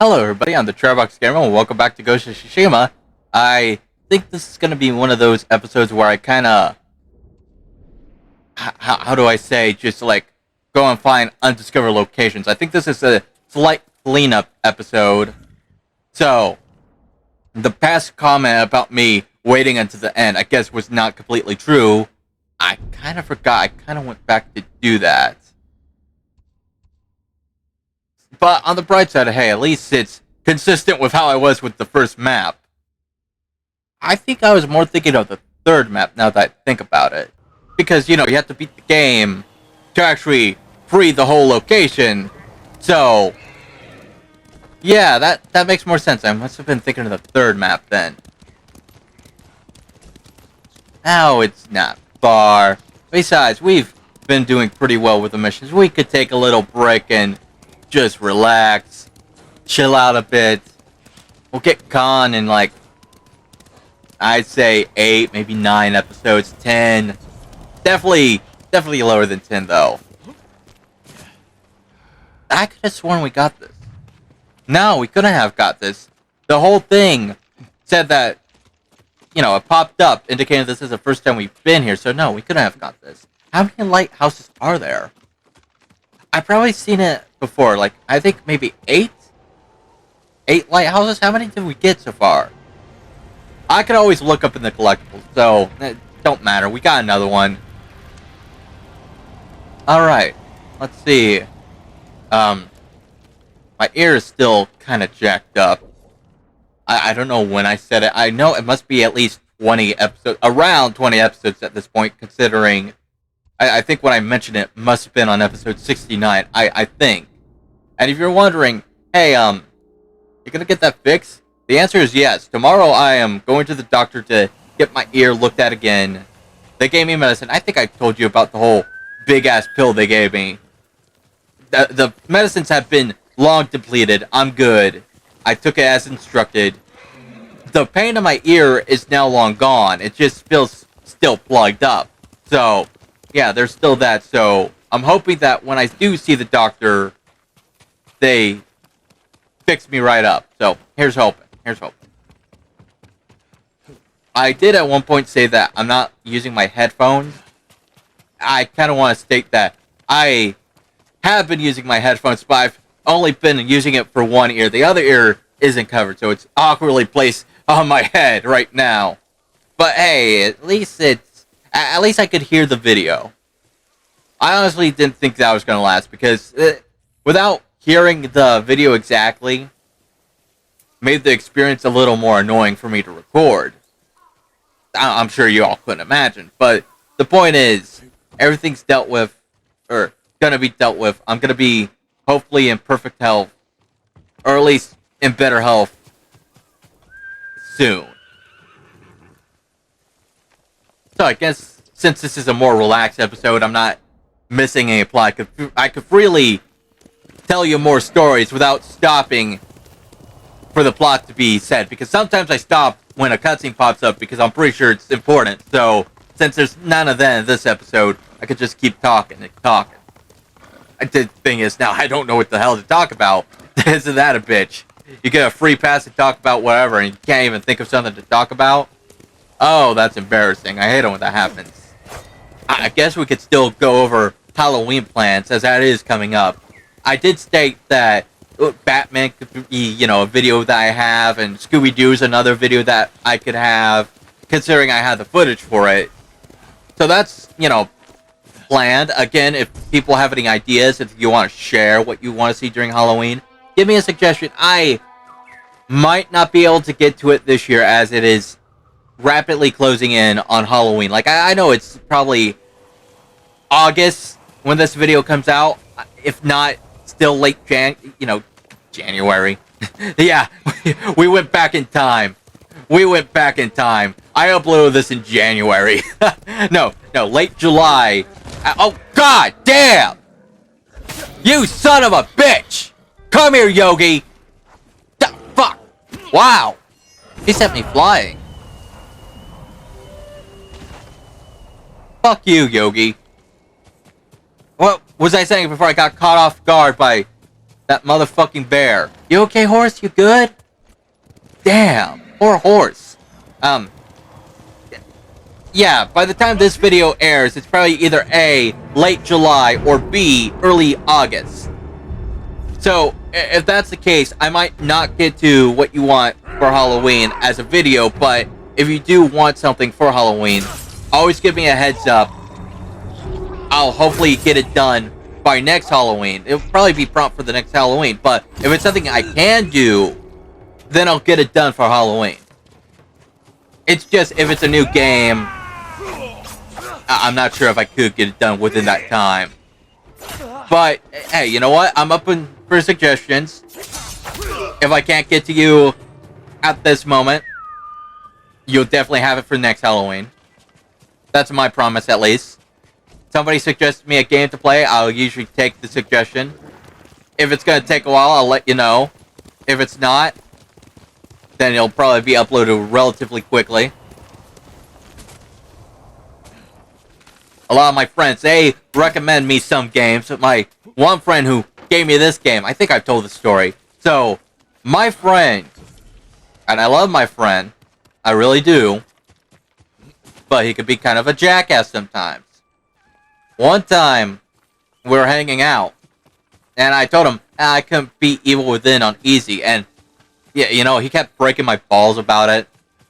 Hello everybody, I'm the Trevbox Gamer and welcome back to Ghost of Tsushima. I think this is going to be one of those episodes where I kind of, how do I say, just like go and find undiscovered locations. I think this is a slight cleanup episode. So, the past comment about me waiting until the end, I guess was not completely true. I kind of forgot, I kind of went back to do that. But on the bright side, hey, at least it's consistent with how I was with the first map. I think I was more thinking of the third map now that I think about it. Because, you have to beat the game to actually free the whole location. So, yeah, that makes more sense. I must have been thinking of the third map then. Now it's not far. Besides, we've been doing pretty well with the missions. We could take a little break and just relax, chill out a bit. We'll get Khan in like, I'd say 8, maybe 9 episodes, 10. Definitely lower than 10 though. I could have sworn we got this. No, we couldn't have got this. The whole thing said that, it popped up indicating this is the first time we've been here, so no, we couldn't have got this. How many lighthouses are there? I've probably seen it before, like, I think maybe 8? 8 lighthouses? How many did we get so far? I could always look up in the collectibles, so it don't matter. We got another one. Alright, let's see. My ear is still kind of jacked up. I don't know when I said it. I know it must be at least 20 episodes, around 20 episodes at this point, considering I think when I mentioned it must have been on episode 69, I think. And if you're wondering, hey, you're gonna get that fixed? The answer is yes. Tomorrow I am going to the doctor to get my ear looked at again. They gave me medicine. I think I told you about the whole big-ass pill they gave me. The medicines have been long depleted. I'm good. I took it as instructed. The pain in my ear is now long gone. It just feels still plugged up. So, yeah, there's still that, so I'm hoping that when I do see the doctor, they fix me right up. So, here's hoping. Here's hoping. I did at one point say that I'm not using my headphones. I kind of want to state that I have been using my headphones, but I've only been using it for one ear. The other ear isn't covered, so it's awkwardly placed on my head right now. But hey, at least I could hear the video. I honestly didn't think that was going to last because without hearing the video exactly, made the experience a little more annoying for me to record. I'm sure you all couldn't imagine, but the point is, everything's dealt with, or going to be dealt with. I'm going to be hopefully in perfect health, or at least in better health soon. So I guess since this is a more relaxed episode, I'm not missing any plot. I could freely tell you more stories without stopping for the plot to be said. Because sometimes I stop when a cutscene pops up because I'm pretty sure it's important. So since there's none of that in this episode, I could just keep talking and talking. The thing is, now I don't know what the hell to talk about. Isn't that a bitch? You get a free pass to talk about whatever and you can't even think of something to talk about? Oh, that's embarrassing. I hate it when that happens. I guess we could still go over Halloween plans, as that is coming up. I did state that Batman could be, a video that I have, and Scooby-Doo's another video that I could have, considering I have the footage for it. So that's, planned. Again, if people have any ideas, if you want to share what you want to see during Halloween, give me a suggestion. I might not be able to get to it this year, as it is rapidly closing in on Halloween. Like, I know it's probably August when this video comes out, if not still late January. Yeah, we went back in time. I uploaded this in January. No, late July. Oh, god damn! You son of a bitch! Come here, Yogi! Fuck! Wow! He sent me flying. Fuck you, Yogi. What was I saying before I got caught off guard by That motherfucking bear. You okay, horse? You good? Damn. Poor horse. Yeah, by the time this video airs, it's probably either A, late July, or B, early August. So, if that's the case, I might not get to what you want for Halloween as a video, but if you do want something for Halloween, always give me a heads up. I'll hopefully get it done by next Halloween. It'll probably be prompt for the next Halloween, but if it's something I can do, then I'll get it done for Halloween. It's just, if it's a new game, I'm not sure if I could get it done within that time. But, hey, you know what? I'm open for suggestions. If I can't get to you at this moment, you'll definitely have it for next Halloween. That's my promise, at least. Somebody suggests me a game to play, I'll usually take the suggestion. If it's gonna take a while, I'll let you know. If it's not, then it'll probably be uploaded relatively quickly. A lot of my friends, they recommend me some games. My one friend who gave me this game, I think I've told the story. So, my friend, and I love my friend, I really do, but he could be kind of a jackass sometimes. One time, we were hanging out, and I told him I couldn't beat Evil Within on easy, and yeah, you know, he kept breaking my balls about it.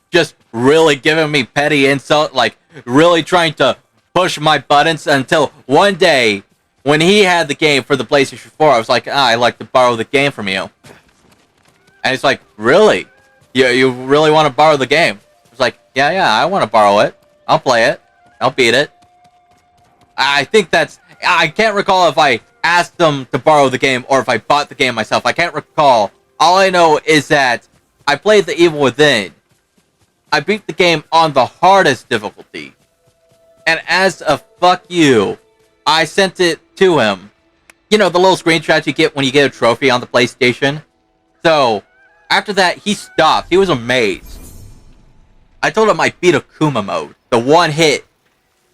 Just really giving me petty insult, like really trying to push my buttons, until one day, when he had the game for the PlayStation 4, I was like, I'd like to borrow the game from you. And he's like, really? You really want to borrow the game? I was like, yeah, I want to borrow it. I'll play it. I'll beat it. I think that's... I can't recall if I asked them to borrow the game or if I bought the game myself. I can't recall. All I know is that I played the Evil Within. I beat the game on the hardest difficulty. And as a fuck you, I sent it to him. You know, the little screenshots you get when you get a trophy on the PlayStation? So, after that, he stopped. He was amazed. I told him I beat Akuma mode. The one hit,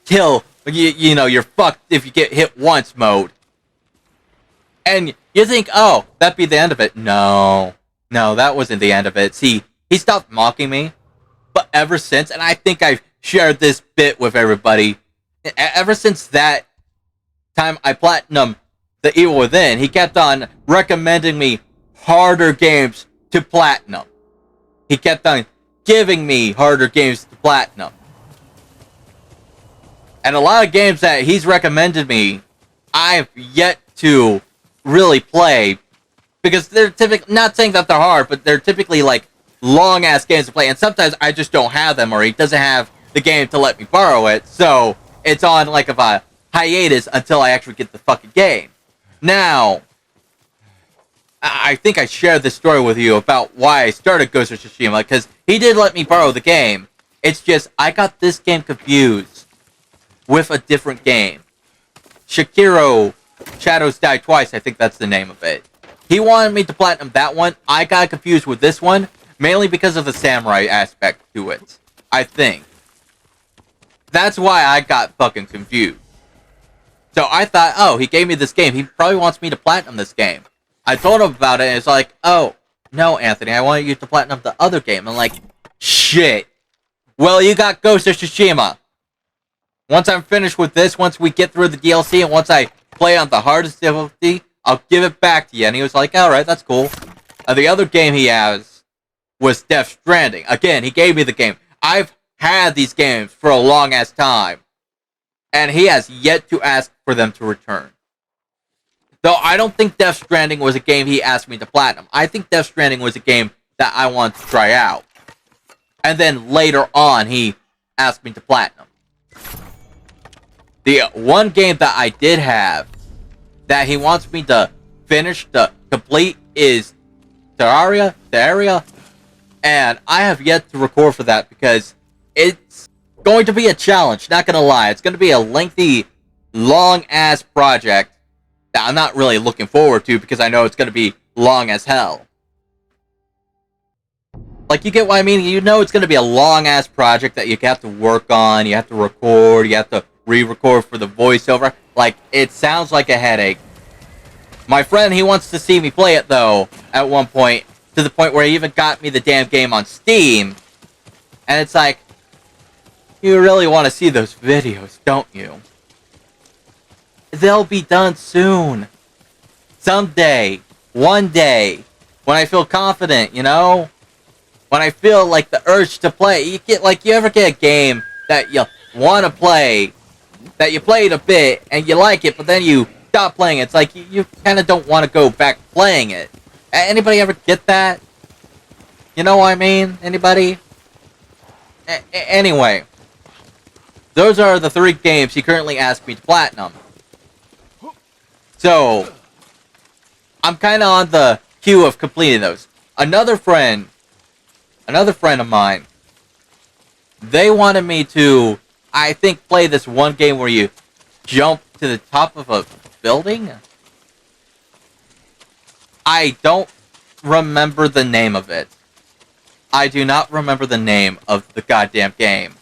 kill, you know, you're fucked if you get hit once mode. And you think, oh, that'd be the end of it. No, that wasn't the end of it. See, he stopped mocking me. But ever since, and I think I've shared this bit with everybody, ever since that time I platinumed the Evil Within, he kept on recommending me harder games to platinum. He kept on giving me harder games to platinum. And a lot of games that he's recommended me, I've yet to really play, because they're typically, not saying that they're hard, but they're typically like long ass games to play, and sometimes I just don't have them, or he doesn't have the game to let me borrow it, so it's on like a hiatus until I actually get the fucking game. Now, I think I shared this story with you about why I started Ghost of Tsushima, because he did let me borrow the game. It's just, I got this game confused with a different game. Shakiro Shadows Die Twice, I think that's the name of it. He wanted me to platinum that one. I got confused with this one, mainly because of the samurai aspect to it, I think. That's why I got fucking confused. So I thought, oh, he gave me this game. He probably wants me to platinum this game. I told him about it, and it's like, oh, no, Anthony, I wanted you to platinum the other game. I'm like, shit. Well, you got Ghost of Tsushima. Once I'm finished with this, once we get through the DLC, and once I play on the hardest difficulty, I'll give it back to you. And he was like, alright, that's cool. The other game he has was Death Stranding. Again, he gave me the game. I've had these games for a long-ass time, and he has yet to ask for them to return. Though I don't think Death Stranding was a game he asked me to platinum. I think Death Stranding was a game that I wanted to try out. And then later on, he asked me to platinum. The one game that I did have that he wants me to finish, to complete, is Terraria, and I have yet to record for that because it's going to be a challenge, not gonna lie. It's gonna be a lengthy, long-ass project that I'm not really looking forward to because I know it's gonna be long as hell. Like, you get what I mean? You know it's gonna be a long-ass project that you have to work on, you have to record, you have to re-record for the voiceover. Like, it sounds like a headache. My friend, he wants to see me play it, though, at one point, to the point where he even got me the damn game on Steam. And it's like, you really want to see those videos, don't you? They'll be done soon. Someday. One day. When I feel confident, you know? When I feel like the urge to play. You ever get a game that you want to play, that you played a bit, and you like it, but then you stop playing it. It's like, you kind of don't want to go back playing it. Anybody ever get that? You know what I mean? Anybody? Anyway. Those are the 3 games he currently asked me to platinum. So, I'm kind of on the queue of completing those. Another friend of mine, they wanted me to, I think, play this one game where you jump to the top of a building? I don't remember the name of it. I do not remember the name of the goddamn game.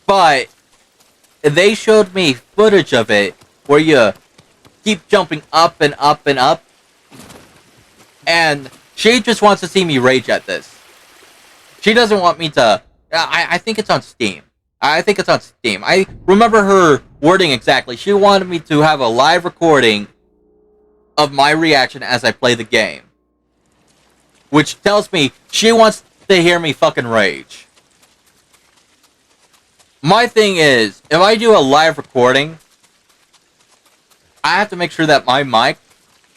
But they showed me footage of it where you keep jumping up and up and up. And she just wants to see me rage at this. She doesn't want me to... I think it's on Steam. I remember her wording exactly. She wanted me to have a live recording of my reaction as I play the game. Which tells me she wants to hear me fucking rage. My thing is, if I do a live recording, I have to make sure that my mic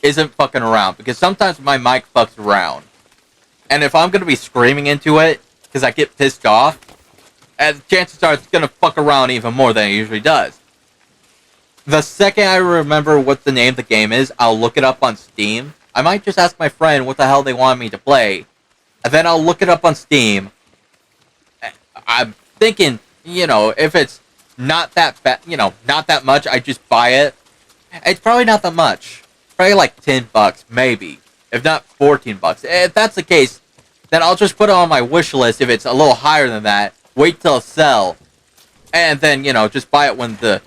isn't fucking around. Because sometimes my mic fucks around. And if I'm going to be screaming into it, because I get pissed off, and chances are it's going to fuck around even more than it usually does. The second I remember what the name of the game is, I'll look it up on Steam. I might just ask my friend what the hell they want me to play. And then I'll look it up on Steam. I'm thinking, you know, if it's not that bad, you know, not that much, I just buy it. It's probably not that much. Probably like $10, maybe. If not $14. If that's the case, then I'll just put it on my wish list if it's a little higher than that. Wait till it sells. And then, you know, just buy it when the,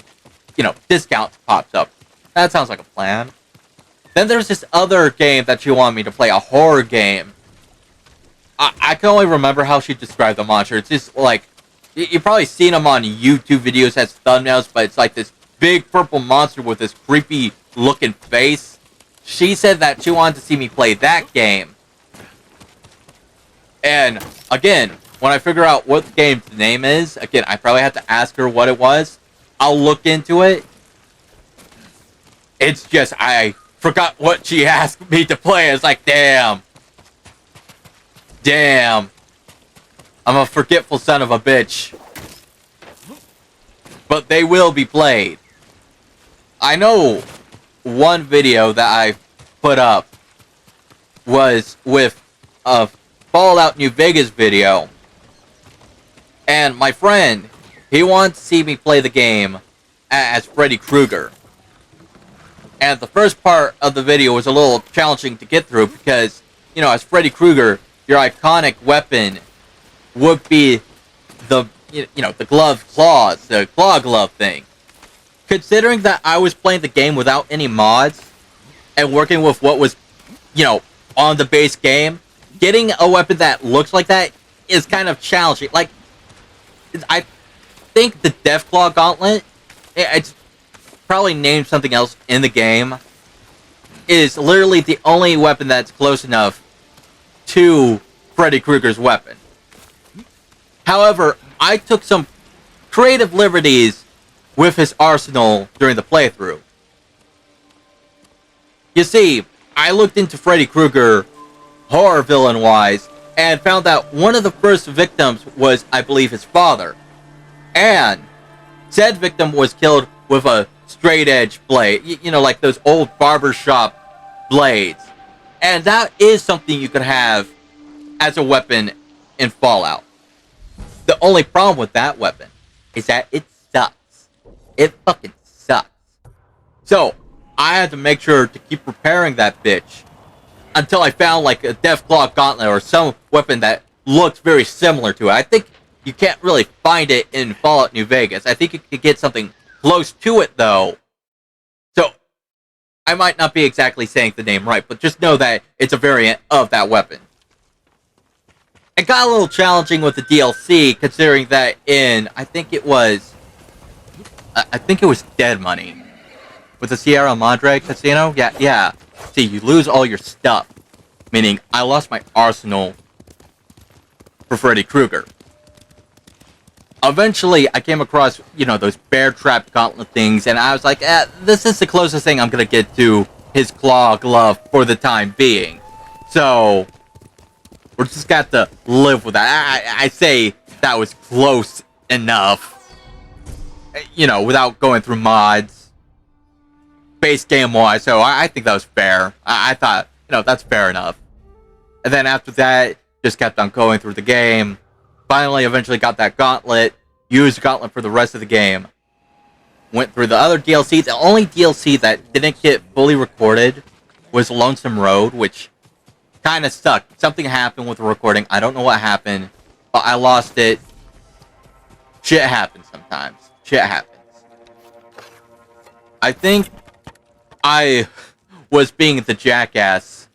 you know, discount pops up. That sounds like a plan. Then there's this other game that she wanted me to play, a horror game. I can only remember how she described the monster. It's just like, you've probably seen them on YouTube videos as thumbnails, but it's like this big purple monster with this creepy looking face. She said that she wanted to see me play that game. And, again, when I figure out what the game's name is, again, I probably have to ask her what it was. I'll look into it. It's just, I forgot what she asked me to play. It's like, damn. Damn. I'm a forgetful son of a bitch. But they will be played. I know one video that I put up was with a Fallout New Vegas video. And my friend, he wanted to see me play the game as Freddy Krueger. And the first part of the video was a little challenging to get through because, you know, as Freddy Krueger, your iconic weapon would be the, you know, the claws, the claw glove thing. Considering that I was playing the game without any mods and working with what was, you know, on the base game, getting a weapon that looks like that is kind of challenging. Like, I think the Deathclaw Gauntlet, it's probably named something else in the game, is literally the only weapon that's close enough to Freddy Krueger's weapon. However, I took some creative liberties with his arsenal during the playthrough. You see, I looked into Freddy Krueger horror villain-wise and found that one of the first victims was, I believe, his father. And said victim was killed with a straight-edge blade. You know, like those old barbershop blades. And that is something you could have as a weapon in Fallout. The only problem with that weapon is that it sucks. It fucking sucks. So, I had to make sure to keep repairing that bitch until I found like a Deathclaw Gauntlet or some weapon that looks very similar to it. I think you can't really find it in Fallout New Vegas. I think you could get something close to it though. So, I might not be exactly saying the name right, but just know that it's a variant of that weapon. It got a little challenging with the DLC, considering that I think it was Dead Money with the Sierra Madre Casino. Yeah. See, you lose all your stuff, meaning I lost my arsenal for Freddy Krueger. Eventually, I came across, those bear trap gauntlet things, and I was like, this is the closest thing I'm gonna get to his claw glove for the time being. So, we're just got to live with that. I say that was close enough, without going through mods, base game wise. So I think that was fair. I thought, that's fair enough. And then after that, just kept on going through the game. Finally, eventually got that gauntlet. Used the gauntlet for the rest of the game. Went through the other DLCs. The only DLC that didn't get fully recorded was Lonesome Road, which kind of sucked. Something happened with the recording. I don't know what happened, but I lost it. Shit happens sometimes. Shit happens. I think I was being the jackass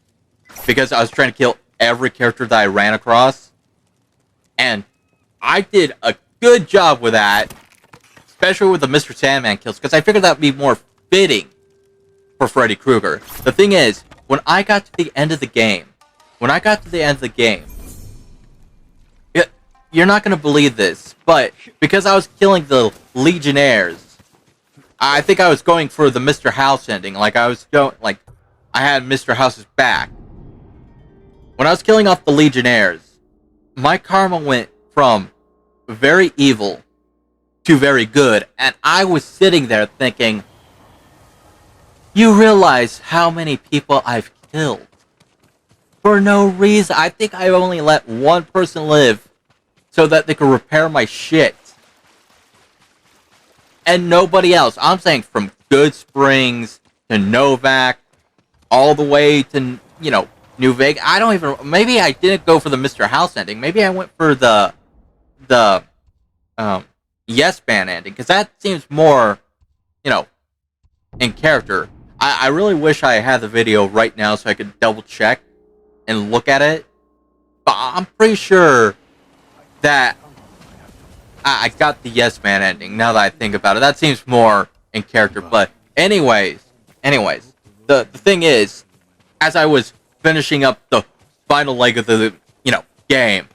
because I was trying to kill every character that I ran across. And I did a good job with that, especially with the Mr. Sandman kills, because I figured that would be more fitting for Freddy Krueger. The thing is, when I got to the end of the game, you're not going to believe this, but because I was killing the Legionnaires, I think I was going for the Mr. House ending. I had Mr. House's back. When I was killing off the Legionnaires, my karma went from very evil to very good, and I was sitting there thinking, you realize how many people I've killed for no reason. I think I only let one person live so that they could repair my shit, and nobody else. I'm saying from Good Springs to Novak, all the way to, New Vegas. I don't even... Maybe I didn't go for the Mr. House ending. Maybe I went for the Yes Man ending, because that seems more, in character. I really wish I had the video right now so I could double check and look at it. But I'm pretty sure that I got the Yes Man ending, now that I think about it. That seems more in character. But anyways, the thing is, as I was finishing up the final leg of the, game,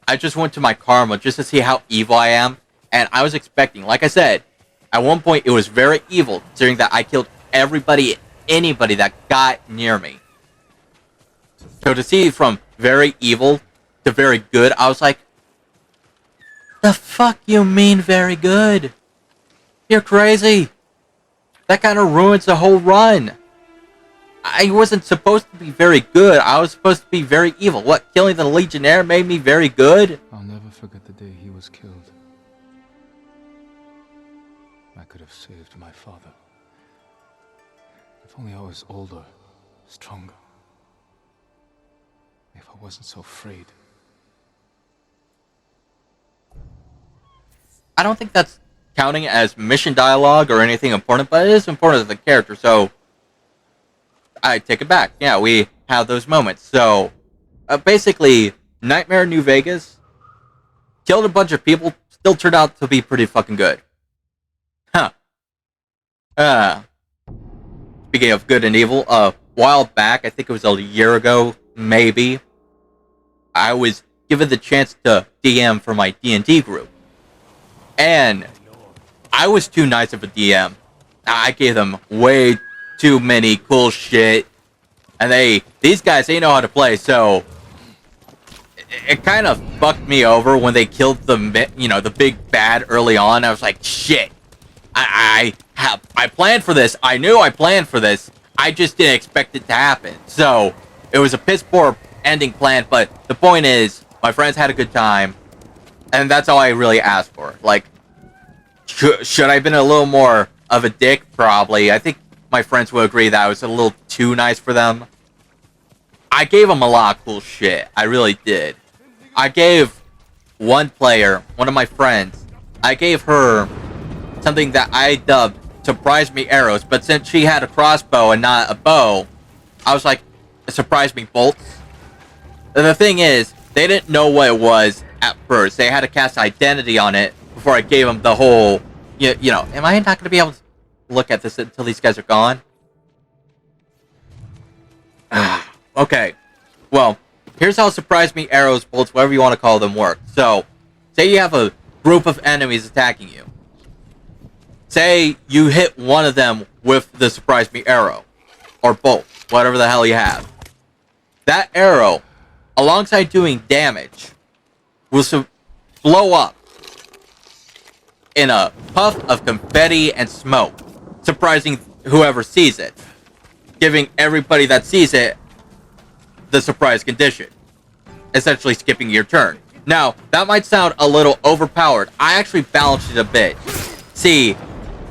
I just went to my karma just to see how evil I am. And I was expecting, like I said, at one point it was very evil, considering that I killed anybody that got near me. So to see from very evil to very good, I was like, the fuck you mean very good? You're crazy. That kind of ruins the whole run. I wasn't supposed to be very good. I was supposed to be very evil. What, killing the Legionnaire made me very good? I'll never forget the day he was killed. I could have saved my father. If only I was older, stronger. If I wasn't so afraid. I don't think that's counting as mission dialogue or anything important, but it is important to the character, so I take it back. Yeah, we have those moments. So, basically, Nightmare in New Vegas killed a bunch of people, still turned out to be pretty fucking good. Huh. Speaking of good and evil, a while back, I think it was a year ago, maybe, I was given the chance to DM for my D&D group. And I was too nice of a DM. I gave them way too many cool shit. And these guys, they know how to play, so it kind of fucked me over when they killed the big bad early on. I was like, shit. I planned for this. I knew I planned for this. I just didn't expect it to happen. So, it was a piss poor ending plan, but the point is, my friends had a good time, and that's all I really asked for. Like, should I have been a little more of a dick? Probably. I think my friends will agree that I was a little too nice for them. I gave them a lot of cool shit. I really did. I gave one player, one of my friends, I gave her something that I dubbed surprise me arrows, but since she had a crossbow and not a bow, I was like, surprise me bolts. And the thing is, they didn't know what it was at first. They had to cast identity on it before I gave them the whole, you know, am I not going to be able to look at this until these guys are gone? Okay, well, here's how surprise me arrows, bolts, whatever you want to call them work. So, say you have a group of enemies attacking you. Say you hit one of them with the surprise me arrow, or bolt, whatever the hell you have. That arrow, alongside doing damage, will blow up in a puff of confetti and smoke, surprising whoever sees it, giving everybody that sees it the surprise condition, essentially skipping your turn. Now, that might sound a little overpowered. I actually balanced it a bit. See,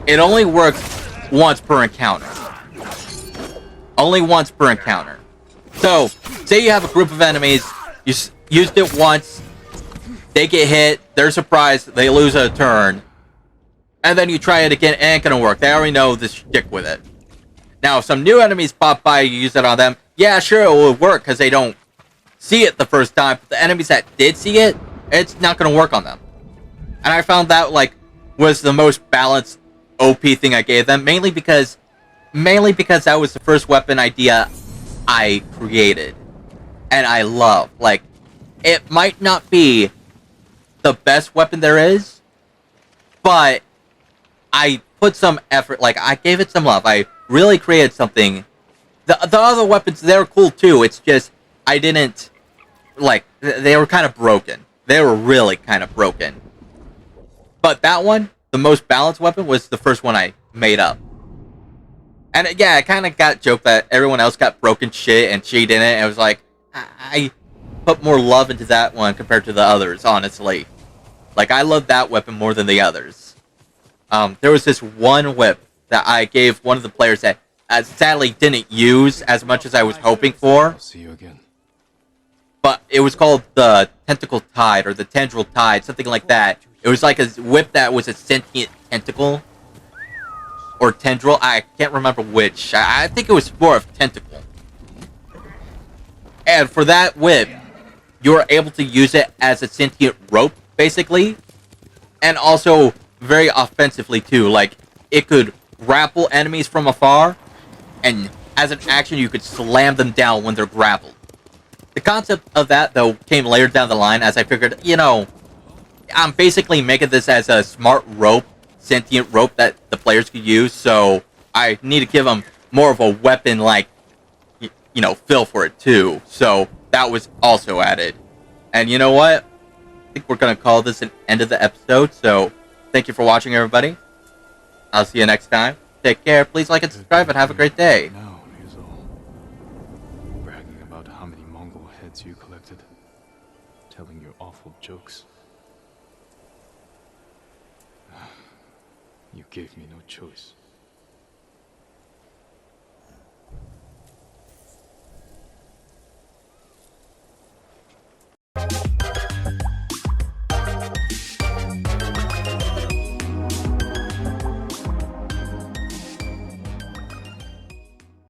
it only works once per encounter. Only once per encounter. So, say you have a group of enemies, you used it once, they get hit, they're surprised, they lose a turn, and then you try it again, it ain't gonna work. They already know the shtick with it. Now, if some new enemies pop by, you use it on them, yeah, sure, it will work, because they don't see it the first time, but the enemies that did see it, it's not gonna work on them. And I found that, like, was the most balanced OP thing I gave them, mainly because that was the first weapon idea I created. And I love. Like, it might not be the best weapon there is, but I put some effort, like, I gave it some love. I really created something. The other weapons, they're cool too, it's just, I didn't, like, they were kind of broken. They were really kind of broken. But that one, the most balanced weapon, was the first one I made up. And yeah, I kind of got joked that everyone else got broken shit and she didn't. And it was like, I put more love into that one compared to the others, honestly. Like, I love that weapon more than the others. There was this one whip that I gave one of the players that sadly didn't use as much as I was hoping for. I'll see you again. But it was called the Tentacle Tide, or the Tendril Tide, something like that. It was like a whip that was a sentient tentacle. Or tendril, I can't remember which. I think it was more of tentacle. And for that whip, you were able to use it as a sentient rope, basically. And also, very offensively too. Like, it could grapple enemies from afar, and as an action, you could slam them down when they're grappled. The concept of that, though, came later down the line, as I figured, you know, I'm basically making this as a smart rope, sentient rope that the players could use, so I need to give them more of a weapon, like, you know, feel for it too. So that was also added. And you know what? I think we're going to call this an end of the episode, so thank you for watching, everybody. I'll see you next time. Take care, please like and subscribe, and have a great day. Now, here's all. Bragging about how many Mongol heads you collected. Telling your awful jokes. You gave me no choice.